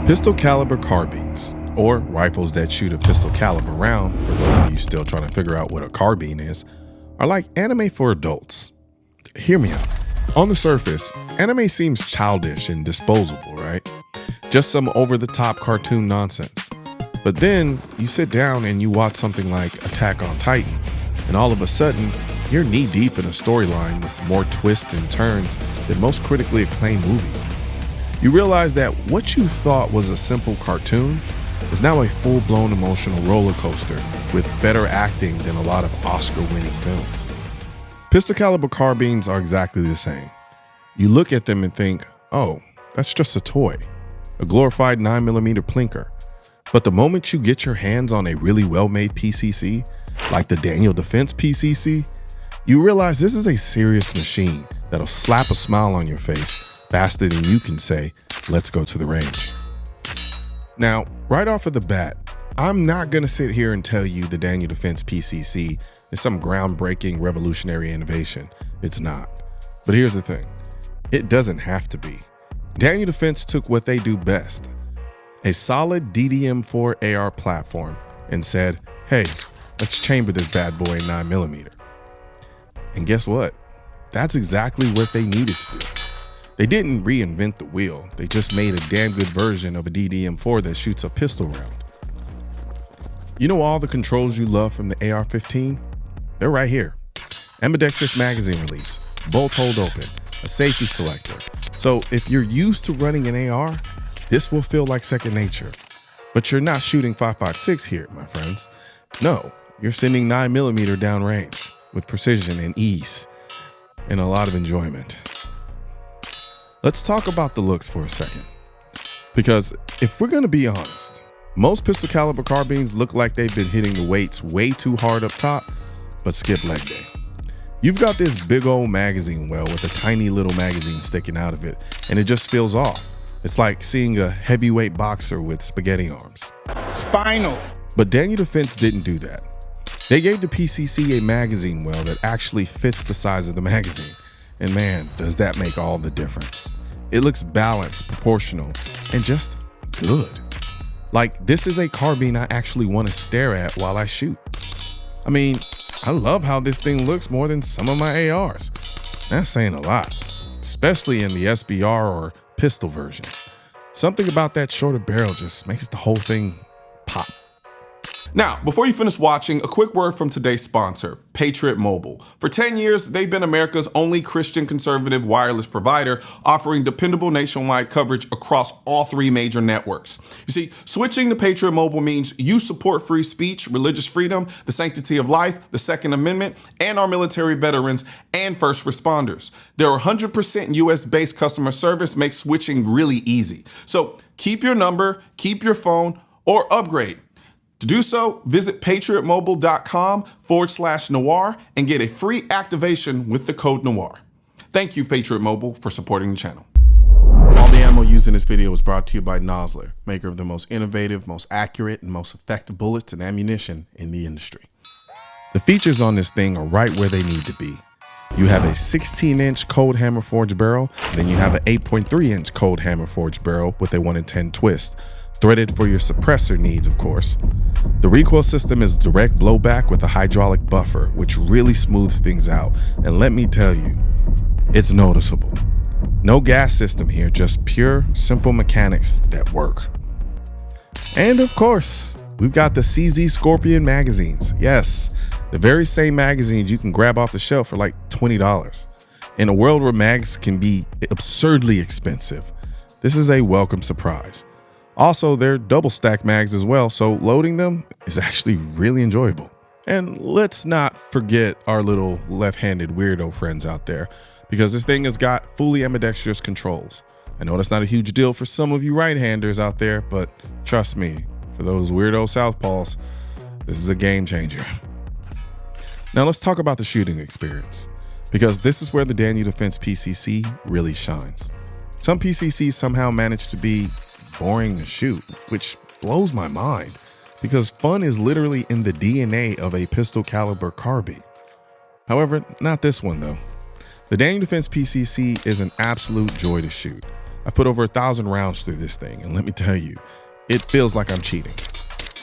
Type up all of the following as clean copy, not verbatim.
Pistol caliber carbines, or rifles that shoot a pistol caliber round, for those of you still trying to figure out what a carbine is, are like anime for adults. Hear me out. On the surface, anime seems childish and disposable, right? Just some over-the-top cartoon nonsense. But then you sit down and you watch something like Attack on Titan, and all of a sudden, you're knee-deep in a storyline with more twists and turns than most critically acclaimed movies. You realize that what you thought was a simple cartoon is now a full-blown emotional roller coaster with better acting than a lot of Oscar-winning films. Pistol caliber carbines are exactly the same. You look at them and think, oh, that's just a toy, a glorified 9mm plinker. But the moment you get your hands on a really well-made PCC, like the Daniel Defense PCC, you realize this is a serious machine that'll slap a smile on your face faster than you can say, let's go to the range. Now, right off of the bat, I'm not gonna sit here and tell you the Daniel Defense PCC is some groundbreaking revolutionary innovation. It's not. But here's the thing, it doesn't have to be. Daniel Defense took what they do best, a solid DDM4 AR platform, and said, hey, let's chamber this bad boy in 9mm. And guess what? That's exactly what they needed to do. They didn't reinvent the wheel, they just made a damn good version of a DDM4 that shoots a pistol round. You know all the controls you love from the AR-15? They're right here. Ambidextrous magazine release, bolt hold open, a safety selector. So if you're used to running an AR, this will feel like second nature. But you're not shooting 5.56 here, my friends. No, you're sending 9mm downrange with precision and ease and a lot of enjoyment. Let's talk about the looks for a second. Because if we're gonna be honest, most pistol caliber carbines look like they've been hitting the weights way too hard up top, but skip leg day. You've got this big old magazine well with a tiny little magazine sticking out of it, and it just feels off. It's like seeing a heavyweight boxer with spaghetti arms. Spinal. But Daniel Defense didn't do that. They gave the PCC a magazine well that actually fits the size of the magazine. And man, does that make all the difference. It looks balanced, proportional, and just good. Like, this is a carbine I actually want to stare at while I shoot. I mean, I love how this thing looks more than some of my ARs. That's saying a lot, especially in the SBR or pistol version. Something about that shorter barrel just makes the whole thing pop. Now, before you finish watching, a quick word from today's sponsor, Patriot Mobile. For 10 years, they've been America's only Christian conservative wireless provider, offering dependable nationwide coverage across all 3 major networks. You see, switching to Patriot Mobile means you support free speech, religious freedom, the sanctity of life, the Second Amendment, and our military veterans and first responders. Their 100% US-based customer service makes switching really easy. So keep your number, keep your phone, or upgrade. To do so, visit patriotmobile.com/Noir and get a free activation with the code Noir. Thank you, Patriot Mobile, for supporting the channel. All the ammo used in this video was brought to you by Nosler, maker of the most innovative, most accurate, and most effective bullets and ammunition in the industry. The features on this thing are right where they need to be. You have a 16-inch cold hammer forged barrel, then you have an 8.3-inch cold hammer forged barrel with a 1-in-10 twist, threaded for your suppressor needs, of course. The recoil system is direct blowback with a hydraulic buffer, which really smooths things out. And let me tell you, it's noticeable. No gas system here, just pure, simple mechanics that work. And of course, we've got the CZ Scorpion magazines. Yes, the very same magazines you can grab off the shelf for like $20. In a world where mags can be absurdly expensive, this is a welcome surprise. Also, they're double stack mags as well, so loading them is actually really enjoyable. And let's not forget our little left-handed weirdo friends out there, because this thing has got fully ambidextrous controls. I know that's not a huge deal for some of you right-handers out there, but trust me, for those weirdo southpaws, this is a game changer. Now let's talk about the shooting experience, because this is where the Daniel Defense PCC really shines. Some PCCs somehow manage to be boring to shoot, which blows my mind because fun is literally in the DNA of a pistol caliber carbine. However, not this one though. The Daniel Defense PCC is an absolute joy to shoot. I've put over 1,000 rounds through this thing, and let me tell you, it feels like I'm cheating.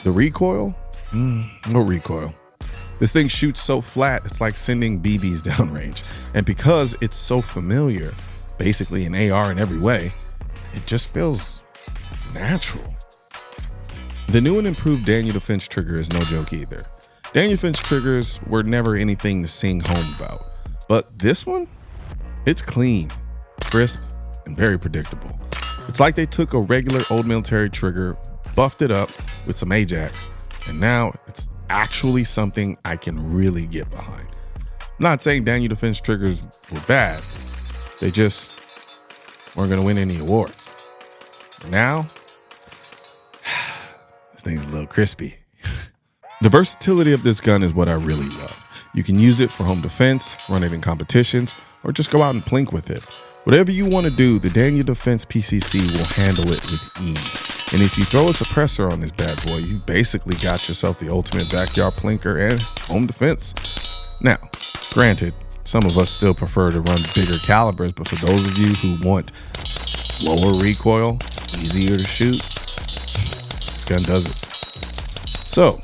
The recoil? No recoil. This thing shoots so flat, it's like sending BBs downrange. And because it's so familiar, basically an AR in every way, it just feels natural. The new and improved Daniel Defense trigger is no joke either. Daniel Defense triggers were never anything to sing home about, but this one, it's clean, crisp, and very predictable. It's like they took a regular old military trigger, buffed it up with some Ajax, and now it's actually something I can really get behind. I'm not saying Daniel Defense triggers were bad, they just weren't gonna win any awards. Now, this thing's a little crispy. The versatility of this gun is what I really love. You can use it for home defense, run it in competitions, or just go out and plink with it. Whatever you want to do, the Daniel Defense PCC will handle it with ease. And if you throw a suppressor on this bad boy, you've basically got yourself the ultimate backyard plinker and home defense. Now, granted, some of us still prefer to run bigger calibers, but for those of you who want lower recoil, easier to shoot, this gun does it. So,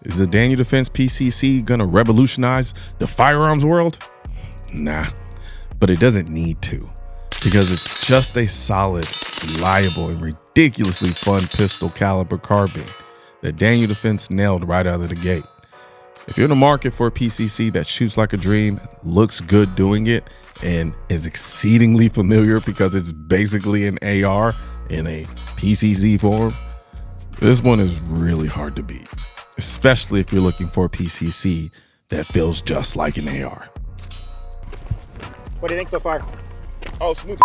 is the Daniel Defense PCC gonna revolutionize the firearms world? Nah, but it doesn't need to, because it's just a solid, reliable, and ridiculously fun pistol caliber carbine that Daniel Defense nailed right out of the gate. If you're in the market for a PCC that shoots like a dream, looks good doing it, and is exceedingly familiar because it's basically an AR in a PCC form, this one is really hard to beat, especially if you're looking for a PCC that feels just like an AR. What do you think so far? Oh, smooth.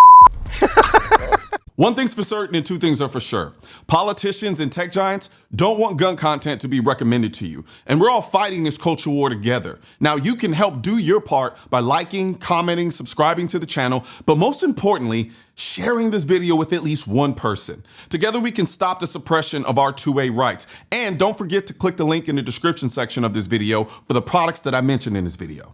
One thing's for certain and two things are for sure. Politicians and tech giants don't want gun content to be recommended to you, and we're all fighting this culture war together. Now, you can help do your part by liking, commenting, subscribing to the channel, but most importantly, sharing this video with at least one person. Together, we can stop the suppression of our 2A rights. And don't forget to click the link in the description section of this video for the products that I mentioned in this video.